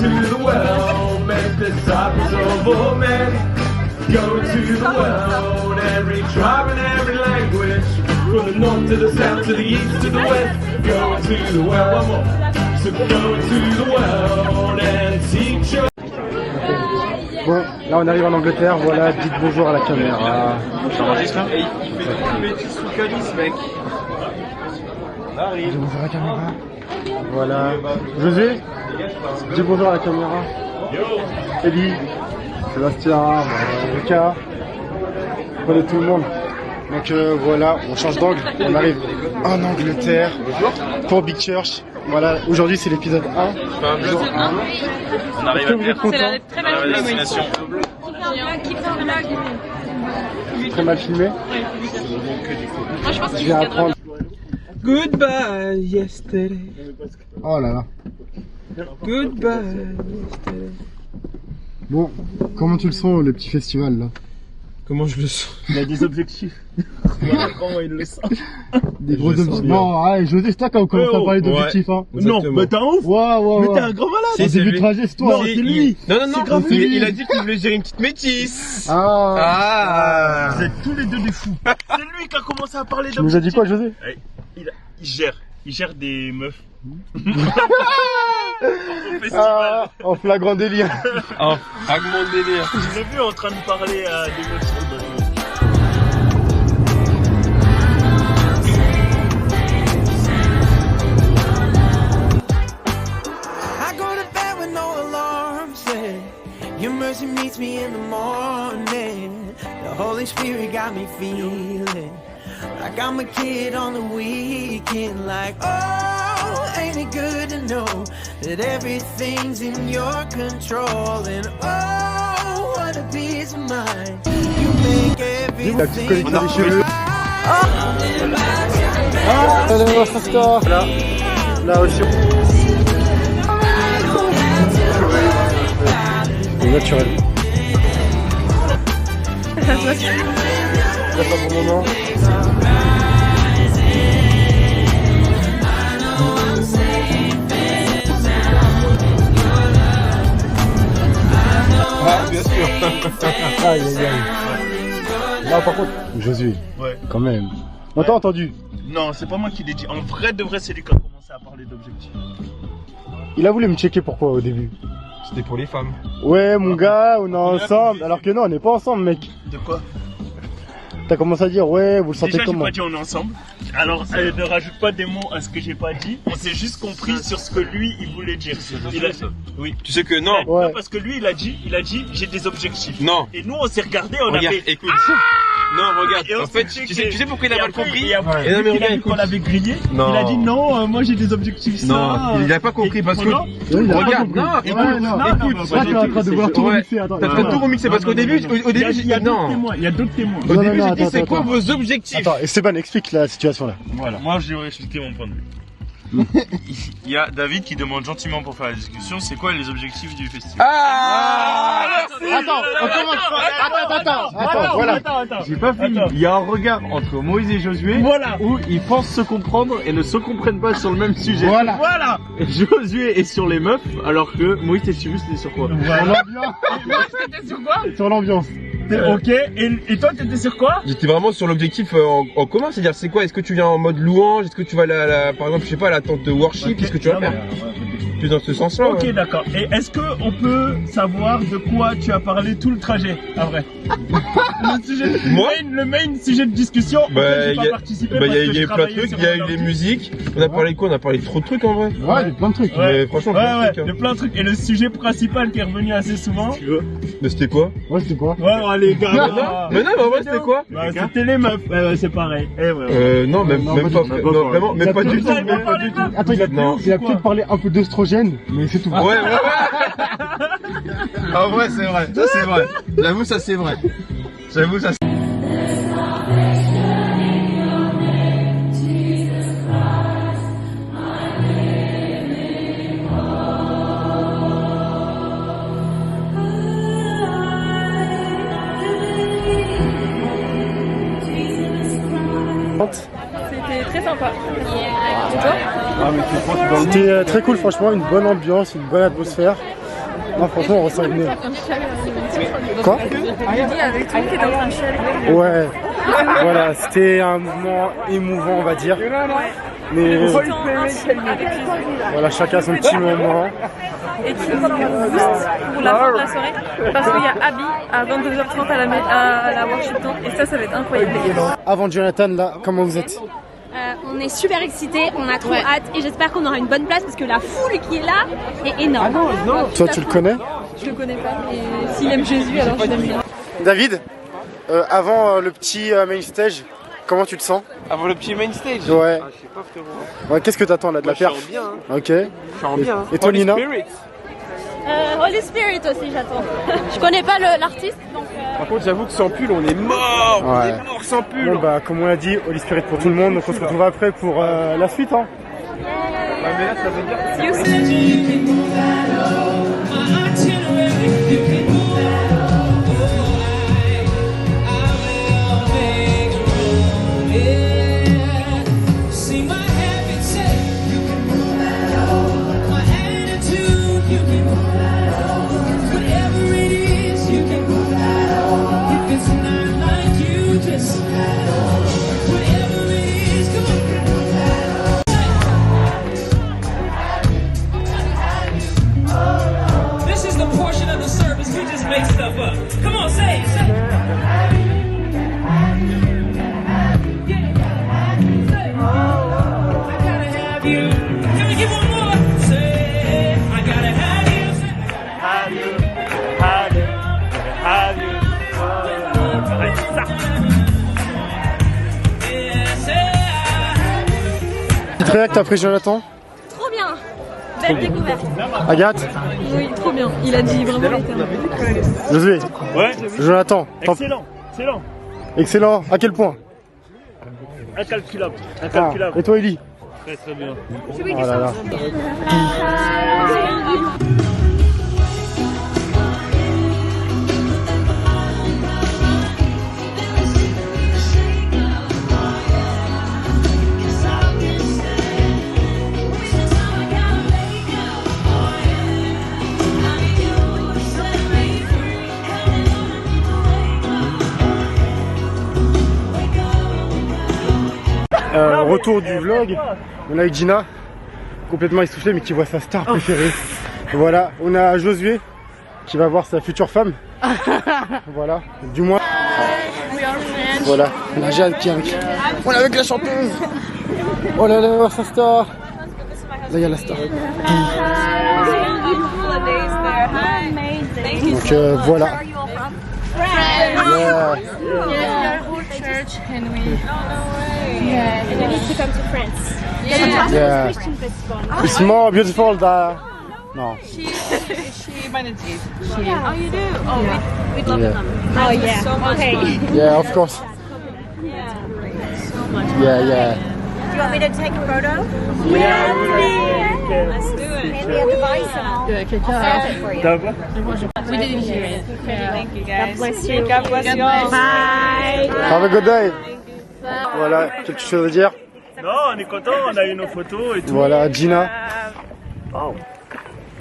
to the well, make disciples of all men. Go to the well, every tribe and every language, from the north to the south to the east to the west. Go to the well, one more. So go to the well and teach your... Bon, là on arrive en Angleterre, voilà, dites bonjour à la caméra. J'enregistre là. Il fait tout le métis sous calice, mec. Dis bonjour à la caméra. Voilà. Josué, dis bonjour à la caméra. Elie, Sébastien, Lucas. On connaît tout le monde. Donc voilà, on change d'angle, on arrive en Angleterre pour Big Church. Voilà, aujourd'hui c'est l'épisode 1. On arrive à terre. C'est très mal filmé. Destination. Très mal filmé. Moi je pense Je qu'il vais faut apprendre. Goodbye yesterday. Oh là là. Goodbye yesterday. Bon, comment tu le sens le petit festival là? Comment je le sens? Il a des objectifs. Voilà comment il le sent. Des gros objectifs. Non, ouais, je dis ça quand on commence à parler d'objectifs. Hein. Non, mais t'es un ouf. Ouais. Mais t'es un grand malade. C'est début de trajet, c'est toi. Non, c'est lui. Non, Il a dit qu'il voulait gérer une petite métisse. Ah. Vous êtes tous les deux des fous. C'est lui qui a commencé à parler Tu nous as dit quoi, José? Il gère des meufs. Ah, en flagrant délire. Oh, fragment de délire. Je l'ai vu en train de parler à des meufs sur le bateau. I go to bed with no alarm set. Your mercy meets me in the morning. The Holy Spirit got me feeling like I'm a kid on the weekend. Like, oh, ain't it good to know that everything's in your control? And oh, what a peace of mind. You make La petite everything collecte des cheveux. Là aussi. C'est naturel. C'est pas pour le moment. Ah, bien sûr. Aïe. Là par contre, Josué, Ouais. quand même. On t'a entendu. Non, c'est pas moi qui l'ai dit. En vrai de vrai, c'est lui qui a commencé à parler d'objectifs. Il a voulu me checker pourquoi au début. C'était pour les femmes. Ouais mon gars, on est ensemble. Alors que non, on n'est pas ensemble mec. De quoi? T'as commencé à dire ouais, vous le sentez Déjà, j'ai comment? pas dit on est ensemble. Alors, ne rajoute pas des mots à ce que j'ai pas dit. On s'est juste compris sur ce que lui, il voulait dire. Il a... Oui. Tu sais que non. Ouais. Non, parce que lui, il a dit, j'ai des objectifs. Non. Et nous, on s'est regardé, on Regarde, a fait... écoute. Non, regarde. Et on En fait, s'est tu dit sais pourquoi il a et mal après- compris? Et après, Et non, mais il a regarde, vu qu'on écoute. l'avait grillé. Non. Il a dit non, moi j'ai des objectifs ça. Non, il a pas compris parce que. Non, il a pas Regarde, compris. non, écoute, Ouais, non. écoute. Ah, t'es en train de vouloir tout Ouais. remixer, attends. T'as fait tout remixer parce qu'au début, il y a d'autres non. témoins. Il y a d'autres témoins. Au Non, début, non, j'ai dit attends, c'est quoi attends. vos objectifs? Attends, Esteban, explique la situation là. Voilà. Moi, je vais expliquer mon point de vue. Il y a David qui demande gentiment pour faire la discussion, c'est quoi les objectifs du festival? Ah! Attends, on commence. Attends, voilà. J'ai pas fini. Il y a un regard entre Moïse et Josué Voilà. où ils pensent se comprendre et ne se comprennent pas sur le même sujet. Voilà. Voilà. Et Josué est sur les meufs alors que Moïs et Cyrus étaient sur quoi? Sur l'ambiance. T'étais sur quoi? Sur l'ambiance. Ok. Et toi, t'étais sur quoi? J'étais vraiment sur l'objectif en commun, c'est-à-dire c'est quoi? Est-ce que tu viens en mode louange? Est-ce que tu vas par exemple, je sais pas, à la tente de worship? Qu'est-ce que tu vas faire? Plus dans ce sens-là. Ok, ouais. d'accord. Et est-ce que on peut savoir de quoi tu as parlé tout le trajet, à vrai? Moi le main sujet de discussion. Bah, j'ai il pas y a, participé bah, parce que y a je eu plein de travaillais trucs, sur il y a mon eu les ordi. musiques. On a parlé de quoi? On a parlé de trop de trucs en vrai. Ouais, il y a plein de trucs. Mais franchement, plein de trucs, hein. de plein de trucs. Et le sujet principal qui est revenu assez souvent. Mais c'était quoi? Ouais, c'était quoi? Ouais, les gars. Mais non, mais en vrai, c'était quoi? Ouais, c'était les meufs. Ouais, c'est pareil. Ouais. Non, même Non, pas, pas frère. Non, vraiment, même pas du tout. Vous avez Même pas pas du parlé tout. de Attends, Non. il a peut-être parlé un peu d'œstrogène, mais c'est tout. Ouais. En vrai, c'est vrai. Ça, c'est vrai. J'avoue, ça, c'est vrai. J'avoue, ça, c'est... C'était très sympa. Et toi? C'était très cool, franchement, une bonne ambiance, une bonne atmosphère. Non, franchement, on ressent une. Quoi? J'ai dit avec tout le monde qui était en train de chialer. Ouais. Voilà, c'était un moment émouvant, on va dire. Mais voilà, chacun son petit moment. Et qui nous booste pour la fin de la soirée. Parce qu'il y a Abby à 22h30 à la worship tent. Et ça va être incroyable. Avant Jonathan, là, comment vous êtes? On est super excités, on a trop hâte et j'espère qu'on aura une bonne place parce que la foule qui est là est énorme. Toi, tu le connais? Je le connais pas. Et s'il aime Jésus, alors je l'aime bien. David, avant le petit main stage, comment tu te sens? Avant le petit main stage? Ouais. Ah, je sais pas frérot. Ouais, qu'est-ce que t'attends là, de la perf? Je suis en bien. Hein. Ok. Je suis en bien. Hein. Et toi, Nina? Holy Spirit aussi j'attends. Je connais pas l'artiste donc... Par contre, j'avoue que sans pull, on est mort. Ouais. On est mort sans pull. Bon bah, comme on l'a dit, Holy Spirit pour tout le monde, donc on se retrouve après pour la suite. Hein. Ouais, mais là, ça veut dire... Très que t'as pris Jonathan? Trop bien. Belle découverte. Agathe? Oui, trop bien. Il a dit vraiment les termes. Josué? Ouais, Jonathan? excellent, excellent. Excellent. À quel point? Incalculable, Ah, incalculable. et toi, Ellie? Très très bien. Oh là là. Retour du vlog, on a avec Gina, complètement essoufflée mais qui voit sa star préférée. Voilà, on a Josué qui va voir sa future femme. Voilà, du moins. Voilà, on a Jade qui est avec. On est avec la chanteuse. Oh là là, sa star. Là il y a la star. Donc voilà. Yeah. Church and we... Yeah, and you need to come to France. Yeah. It's more beautiful than... No. She manages. Oh, you do? Oh, we'd love Yeah. to come. Oh, yeah. So much fun. Yeah, of course. Yeah. So much fun. Yeah, yeah. Do you want me to take a photo? Yeah, Let's do it. Maybe at the bison. We didn't hear it. Thank you guys. God bless you. God bless you all. Bye. Have a good day. Voilà, quelque chose à dire? Non, on est content, on a eu nos photos et tout. Voilà, Gina.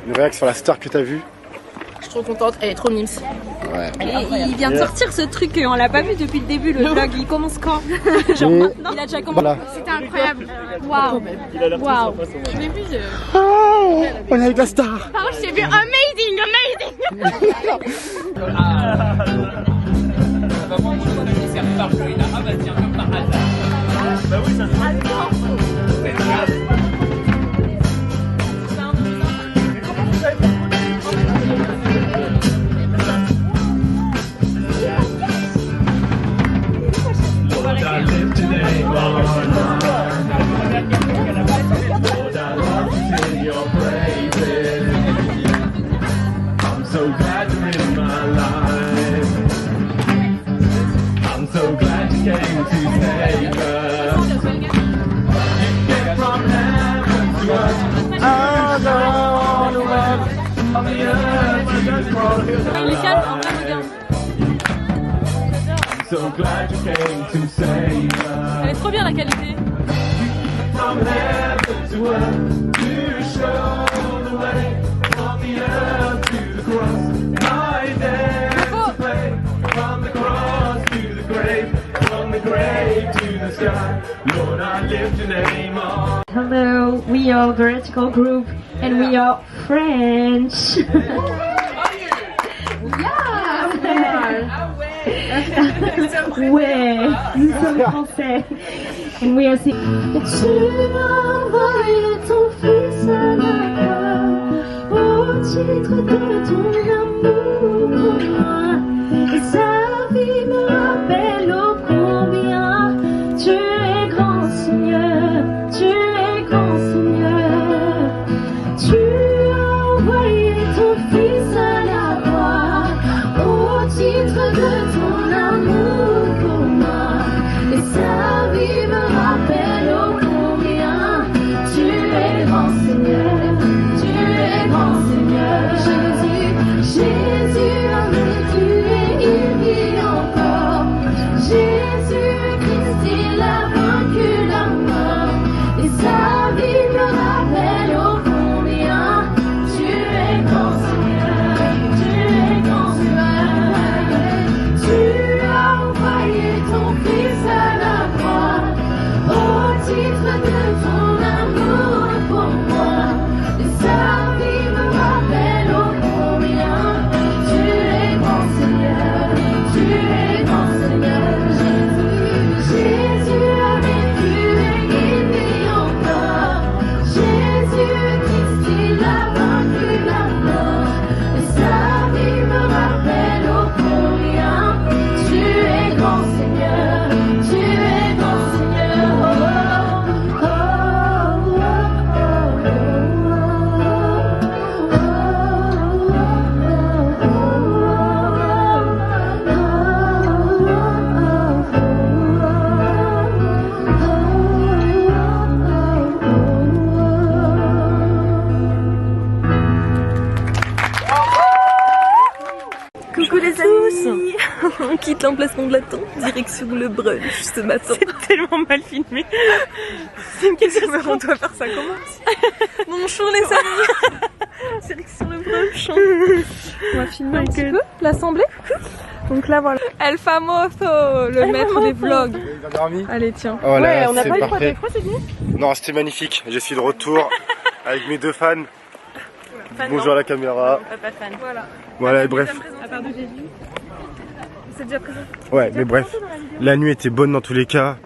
Une réaction sur la star que t'as vue? Je suis trop contente, elle est trop mimes. Ouais. Et il vient de sortir ce truc, on l'a pas vu depuis le début, le vlog, il commence quand? Genre Et maintenant. Il a déjà commencé. voilà. C'était incroyable. Waouh. Il a l'air très Waouh. sympa, son Je l'ai vu, Oh, on est avec la star. Par contre, je t'ai vu amazing, amazing. Bah oui, ça se I'm so glad you're in my life. I'm so glad you came to save us. You came from heaven to us. I know the world of the earth you brought Il est calme, en vrai, regarde. I'm so glad you came to save us. Elle est trop bien la qualité. From heaven to earth to show the way from the earth to the we are vertical group and we are French. Ouais, nous sommes français. And we are Tu as envoyé ton fils à la croix au titre de ton amour pour moi. Et sa vie me rappelle ô combien tu es grand Seigneur, tu es grand Seigneur. Tu as envoyé ton fils à la croix au titre de ton amour pour moi. Et sa vie me rappelle ô combien tu es grand Seigneur, tu es grand Seigneur. Jésus, Jésus a vécu et il vit encore. Jésus Christ, il a vaincu la mort. Et sa vie me rappelle ô combien tu es grand Seigneur, tu es grand Seigneur. Tu as envoyé ton fils à la croix au titre de ton amour pour moi. Et sa vie me rappelle ô combien tu es grand Seigneur, tu es grand Seigneur. Jésus, Jésus a vécu et il vit encore. Jésus Christ, il a vaincu la mort. Et sa vie me rappelle ô combien tu es grand Seigneur, tu es grand Seigneur. Oh, oh, Coucou les amis. On quitte l'emplacement de la tente, direction le brunch ce matin. C'est tellement mal filmé. C'est une question, on doit faire ça comment? Bonjour les amis. Direction le brunch. On va filmer un petit peu l'assemblée. Donc là voilà. El famoso, le maître des vlogs. Il a dormi. Allez tiens. Voilà, ouais, on n'a c'est pas eu parfait. froid, c'est fini. Non, c'était magnifique. Je suis de retour avec mes deux fans. Bonjour à la caméra. Pas fan. Voilà. Voilà, et bref. À part de Jésus. C'est déjà présent. Ouais, mais bref. La nuit était bonne dans tous les cas.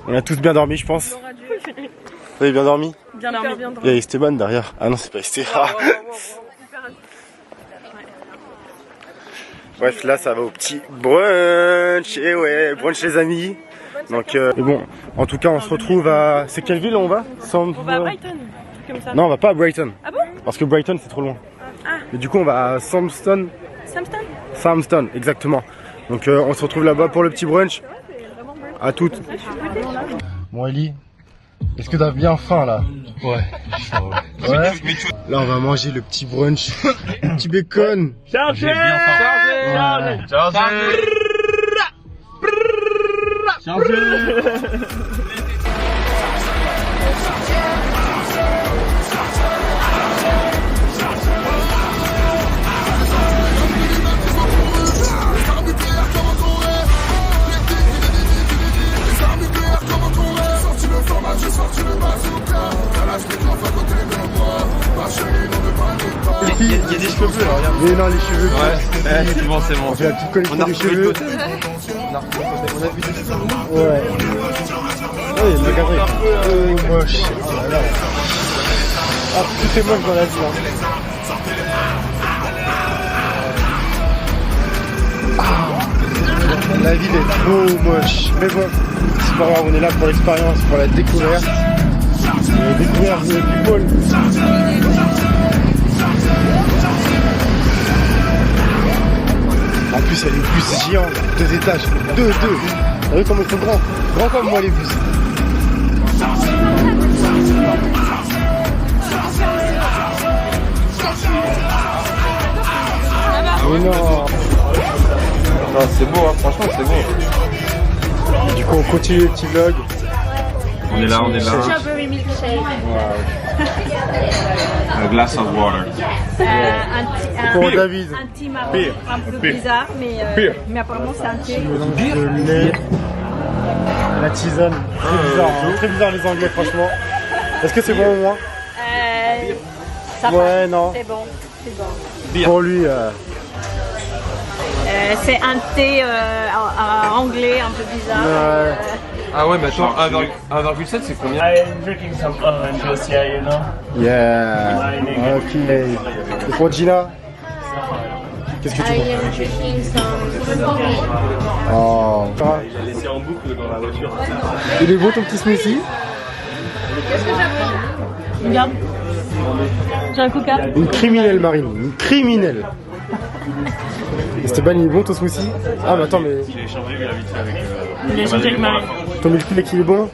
On a tous bien dormi, je pense. Vous avez bien dormi? Bien dormi. Il y a Esteban derrière. Ah non, c'est pas Esteban. Bref, là, ça va au petit brunch. Et ouais, brunch les amis. Donc, mais bon, en tout cas, on se retrouve à... C'est quelle ville on va? On va à Brighton. Comme ça. Non, on va pas à Brighton. Ah bon? Parce que Brighton, c'est trop loin. Ah. Et du coup, on va à Samston. Samston, exactement. Donc, on se retrouve là-bas pour le petit brunch. À toutes. Bon, Ellie, est-ce que t'as bien faim là? Ouais. Ouais. Là, on va manger le petit brunch. Le petit bacon. Chargé. Ouais. Il y a des cheveux bleus là, regarde. Mais non, les cheveux. Ouais, c'est bon, c'est bon. On fait la petite collection des cheveux. Ouais. Oui, le magasin. Oh, moche. Ah, tout est moche dans la vie. La ville est trop moche. Mais bon, c'est pas grave, on est là pour l'expérience, pour la découverte. Découvrir le people. En plus, il y a des bus géants, 2 étages, 2. Vous voyez comment ils sont grands? Grands comme moi les bus. Mais non. Non, c'est beau, hein. Franchement, c'est beau. Du coup, on continue le petit vlog. On est là. Strawberry milkshake. A glass of water. Pour David. Un thé marron, un peu bizarre, mais apparemment c'est un thé. Le lait, la tisane. Très bizarre les Anglais, franchement. Est-ce que c'est bon au moins? Ouais, non. C'est bon, c'est bon. Pour lui, C'est un thé anglais un peu bizarre. ouais. Ah ouais, mais attends, 1,7 c'est combien? I'm drinking some orange juice here, you know. Yeah. Ok. Et pour Gina, qu'est-ce que tu veux? Oh. Il a laissé en boucle dans la voiture. Il est beau ton petit smoothie? Regarde. J'ai un coca. Une criminelle, Marine. Une criminelle. Esteban, il est bon ton smoothie? Ah, mais attends, mais J'ai échangé vite fait avec. Il a changé avec Marie. ton milkshake il est bon?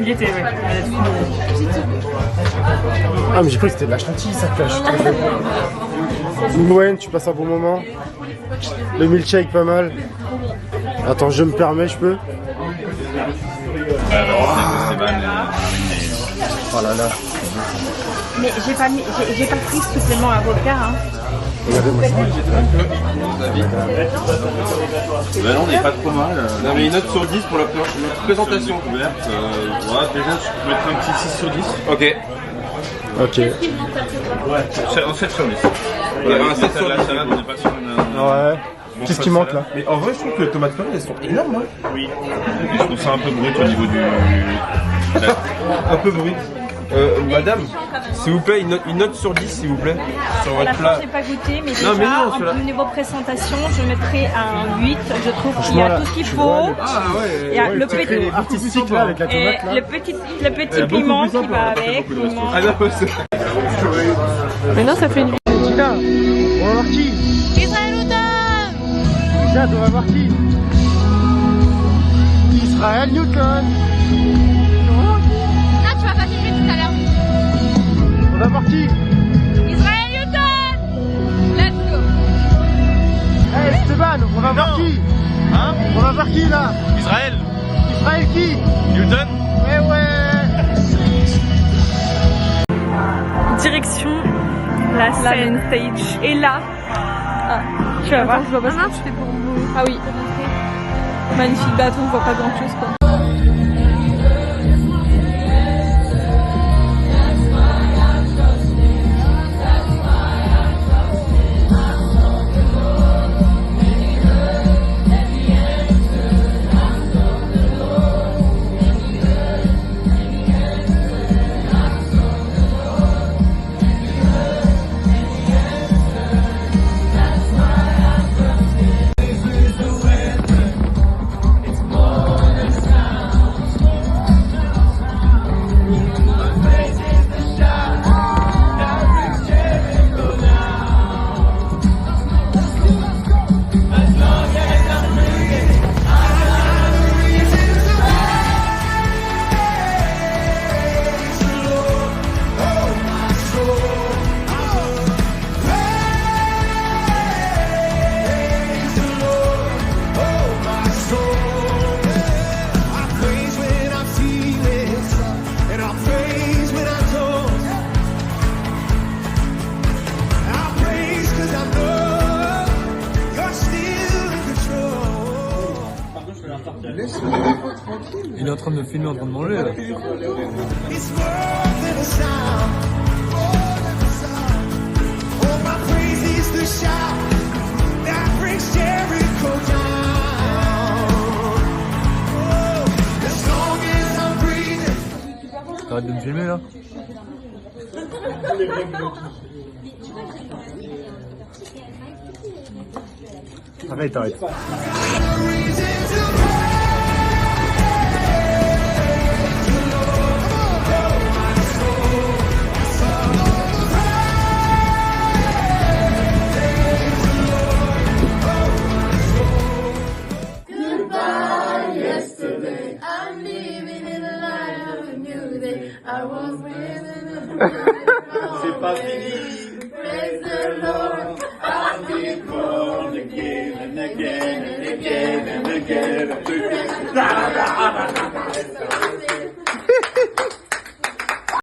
Il était, ouais. Ah, mais j'ai cru que c'était de la chantilly, ça flash. Nwen, tu passes un bon moment? Le milkshake, pas mal. Attends, je me permets, je peux? Oh là là. Mais j'ai pas pris ce supplément avocat, hein. Regardez-moi ça. Ben non, on n'est pas trop mal. Non mais une note sur 10 pour la présentation. Ouverte, voilà, déjà, je peux mettre un petit 6 sur 10. Ok. Ok. En 7 sur 10. Il y avait un 7 sur La 10. salade, on n'est pas sur une... Ouais. Qu'est-ce qui manque là? Mais en vrai, je trouve que les tomates farines, elles sont énormes, hein. Oui. Je trouve ça un peu brut au niveau du... Un peu brut. Madame, s'il vous plaît, une note sur 10, s'il vous plaît, sur La votre fin, plat. j'ai pas goûté, mais Non, déjà, mais non, cela- au niveau présentation, je mettrais un 8. Je trouve qu'il y Franchement, a là, tout ce qu'il tu faut. vois, Ah ouais, Il y a le Tu crées petit, les petits sticks là avec la et tomate là. le petit piment qui va avec. Ah non, c'est... Maintenant, ça fait une vie. Gina, on va voir qui? Israël Newton. Gina, on va voir qui? Israël Newton. Là, tu vas pas filmer tout à l'heure. On va voir qui? Israël Newton. Let's go. Hey Esteban, on va voir qui? Hein? On va voir qui là? Israël Israël qui? Newton Eh ouais. Direction la scène stage. Et là, tu vas voir. Je vois pas ce que tu fais pour vous. Ah oui. Magnifique bâton, on voit pas grand chose quoi. Il est en train de me filmer en train de manger là. It's more than a sound, more than a sound. Oh, my praise is the shout that brings Jericho down. Oh, as long as I'm breathing. T'arrêtes de me filmer là? Arrête, arrête. Goodbye, yesterday. I'm living in a light of a new day. I was living in a C'est pas fini. praise the Lord. I'll be born again and again and again and again.